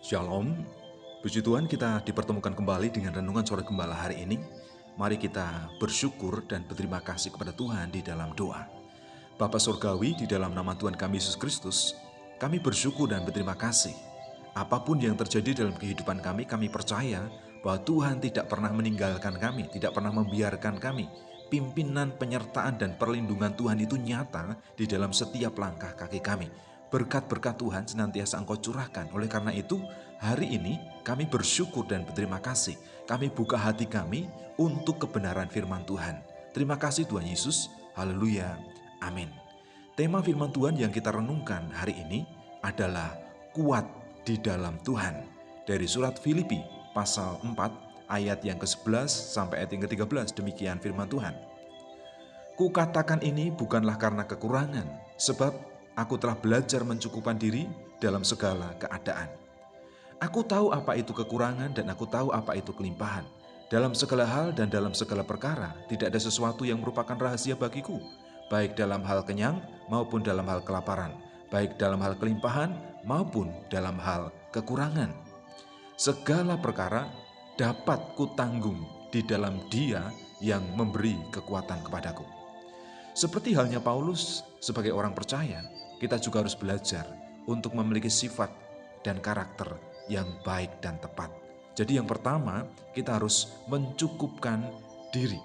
Shalom, puji Tuhan kita dipertemukan kembali dengan renungan sore gembala hari ini. Mari kita bersyukur dan berterima kasih kepada Tuhan di dalam doa. Bapa Surgawi, di dalam nama Tuhan kami Yesus Kristus, kami bersyukur dan berterima kasih. Apapun yang terjadi dalam kehidupan kami percaya bahwa Tuhan tidak pernah meninggalkan kami, tidak pernah membiarkan kami. Pimpinan, penyertaan, dan perlindungan Tuhan itu nyata di dalam setiap langkah kaki kami. Berkat-berkat Tuhan senantiasa Engkau curahkan. Oleh karena itu, hari ini kami bersyukur dan berterima kasih. Kami buka hati kami untuk kebenaran firman Tuhan. Terima kasih Tuhan Yesus. Haleluya. Amin. Tema firman Tuhan yang kita renungkan hari ini adalah kuat di dalam Tuhan. Dari surat Filipi pasal 4 ayat yang ke-11 sampai ayat yang ke-13, demikian firman Tuhan. Kukatakan ini bukanlah karena kekurangan, sebab aku telah belajar mencukupkan diri dalam segala keadaan. Aku tahu apa itu kekurangan dan aku tahu apa itu kelimpahan. Dalam segala hal dan dalam segala perkara, tidak ada sesuatu yang merupakan rahasia bagiku, baik dalam hal kenyang maupun dalam hal kelaparan, baik dalam hal kelimpahan maupun dalam hal kekurangan. Segala perkara dapat kutanggung di dalam Dia yang memberi kekuatan kepadaku. Seperti halnya Paulus sebagai orang percaya, kita juga harus belajar untuk memiliki sifat dan karakter yang baik dan tepat. Jadi yang pertama, kita harus mencukupkan diri.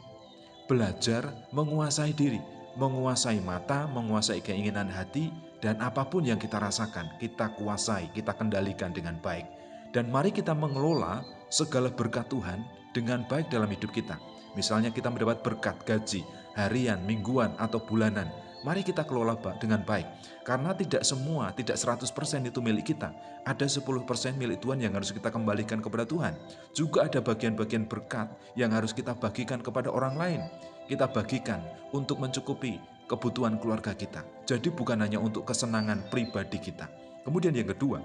Belajar menguasai diri, menguasai mata, menguasai keinginan hati, dan apapun yang kita rasakan, kita kuasai, kita kendalikan dengan baik. Dan mari kita mengelola segala berkat Tuhan dengan baik dalam hidup kita. Misalnya kita mendapat berkat gaji, harian, mingguan, atau bulanan. Mari kita kelola dengan baik. Karena tidak semua, tidak 100% itu milik kita. Ada 10% milik Tuhan yang harus kita kembalikan kepada Tuhan. Juga ada bagian-bagian berkat yang harus kita bagikan kepada orang lain. Kita bagikan untuk mencukupi kebutuhan keluarga kita. Jadi bukan hanya untuk kesenangan pribadi kita. Kemudian yang kedua,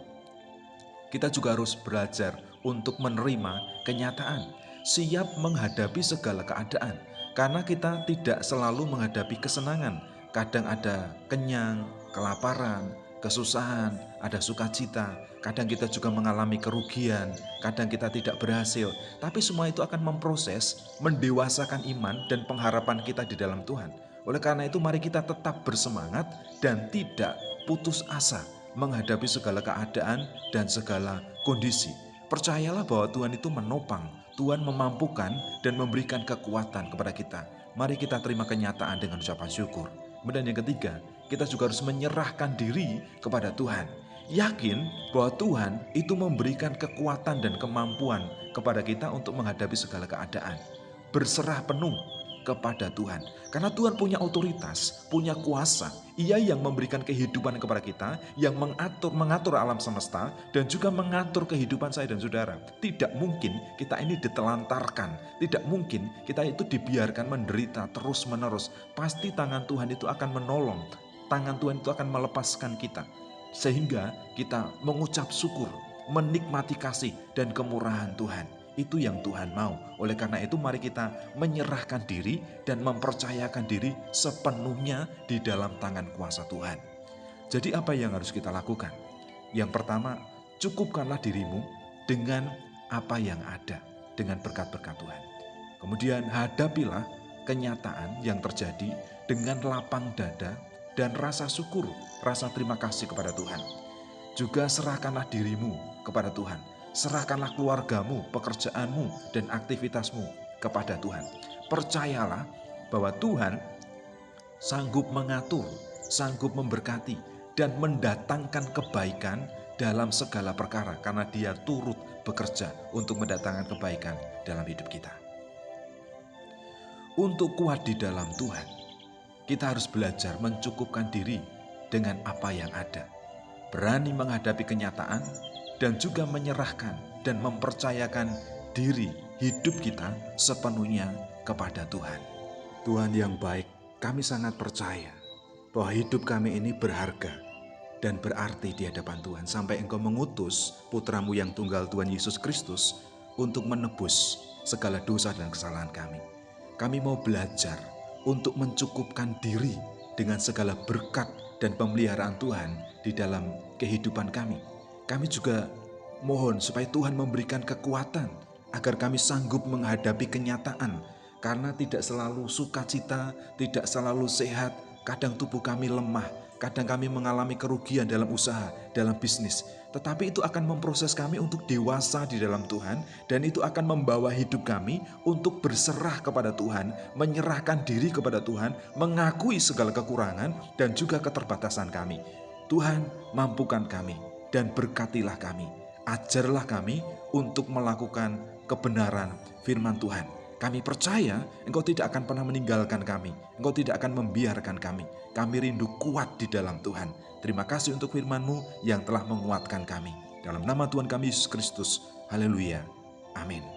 kita juga harus belajar untuk menerima kenyataan, siap menghadapi segala keadaan. Karena kita tidak selalu menghadapi kesenangan. Kadang ada kenyang, kelaparan, kesusahan, ada sukacita. Kadang kita juga mengalami kerugian, kadang kita tidak berhasil. Tapi semua itu akan memproses, mendewasakan iman dan pengharapan kita di dalam Tuhan. Oleh karena itu mari kita tetap bersemangat dan tidak putus asa menghadapi segala keadaan dan segala kondisi. Percayalah bahwa Tuhan itu menopang, Tuhan memampukan dan memberikan kekuatan kepada kita. Mari kita terima kenyataan dengan ucapan syukur. Kemudian yang ketiga, kita juga harus menyerahkan diri kepada Tuhan. Yakin bahwa Tuhan itu memberikan kekuatan dan kemampuan kepada kita untuk menghadapi segala keadaan. Berserah penuh kepada Tuhan. Karena Tuhan punya otoritas, punya kuasa. Ia yang memberikan kehidupan kepada kita, yang mengatur alam semesta, dan juga mengatur kehidupan saya dan saudara. Tidak mungkin kita ini ditelantarkan, tidak mungkin kita itu dibiarkan menderita terus-menerus. Pasti tangan Tuhan itu akan menolong, tangan Tuhan itu akan melepaskan kita. Sehingga kita mengucap syukur, menikmati kasih dan kemurahan Tuhan. Itu yang Tuhan mau. Oleh karena itu mari kita menyerahkan diri dan mempercayakan diri sepenuhnya di dalam tangan kuasa Tuhan. Jadi apa yang harus kita lakukan? Yang pertama, cukupkanlah dirimu dengan apa yang ada, dengan berkat-berkat Tuhan. Kemudian hadapilah kenyataan yang terjadi dengan lapang dada dan rasa syukur, rasa terima kasih kepada Tuhan. Juga serahkanlah dirimu kepada Tuhan. Serahkanlah keluargamu, pekerjaanmu, dan aktivitasmu kepada Tuhan. Percayalah bahwa Tuhan sanggup mengatur, sanggup memberkati, dan mendatangkan kebaikan dalam segala perkara. Karena Dia turut bekerja untuk mendatangkan kebaikan dalam hidup kita. Untuk kuat di dalam Tuhan, kita harus belajar mencukupkan diri dengan apa yang ada. Berani menghadapi kenyataan, dan juga menyerahkan dan mempercayakan diri hidup kita sepenuhnya kepada Tuhan. Tuhan yang baik, kami sangat percaya bahwa hidup kami ini berharga dan berarti di hadapan Tuhan. Sampai Engkau mengutus putramu yang tunggal Tuhan Yesus Kristus untuk menebus segala dosa dan kesalahan kami. Kami mau belajar untuk mencukupkan diri dengan segala berkat dan pemeliharaan Tuhan di dalam kehidupan kami. Kami juga Mohon supaya Tuhan memberikan kekuatan agar kami sanggup menghadapi kenyataan, karena tidak selalu sukacita, tidak selalu sehat. Kadang tubuh kami lemah, kadang kami mengalami kerugian dalam usaha, dalam bisnis. Tetapi itu akan memproses kami untuk dewasa di dalam Tuhan, dan itu akan membawa hidup kami untuk berserah kepada Tuhan, menyerahkan diri kepada Tuhan, mengakui segala kekurangan dan juga keterbatasan kami. Tuhan, mampukan kami dan berkatilah kami. Ajarlah kami untuk melakukan kebenaran firman Tuhan. Kami percaya Engkau tidak akan pernah meninggalkan kami. Engkau tidak akan membiarkan kami. Kami rindu kuat di dalam Tuhan. Terima kasih untuk firman-Mu yang telah menguatkan kami. Dalam nama Tuhan kami Yesus Kristus. Haleluya. Amin.